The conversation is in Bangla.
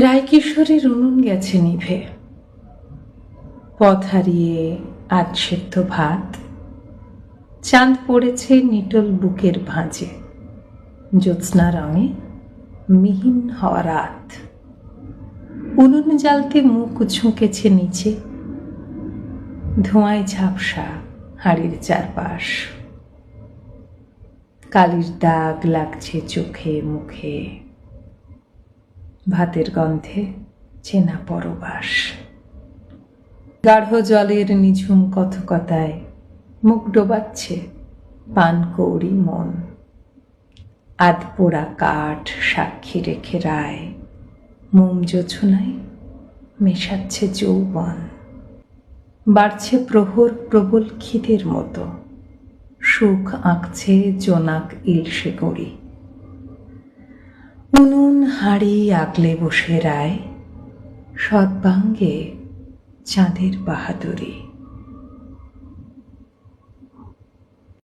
রায়কিশোরের উনুন গেছে নিভে, পথ হারিয়ে আজ সেদ্ধ ভাত। চাঁদ পড়েছে নিটল বুকের ভাঁজে, জ্যোৎস্না রঙে মিহিন হওয়া রাত। উনুন জ্বালতে মুখ ঝুঁকেছে নিচে, ধোঁয়ায় ঝাপসা হাড়ির চারপাশ। কালির দাগ লাগছে চোখে মুখে, ভাতের গন্ধে চেনা পরবাস। গাঢ় জলের নিঝুম কথকতায় মুখ ডোবাচ্ছে পানকৌড়ি মন। আধপোড়া কাঠ সাক্ষী রেখে রায় মোম জোছনায় মেশাচ্ছে যৌবন। বাড়ছে প্রহর প্রবল খিদের মতো, সুখ আঁকছে জোনাক ইলশে গড়ি। উনুন হাড়ি আগলে বসে রায় সদ্বাঙ্গে চাঁদের বাহাদুরি।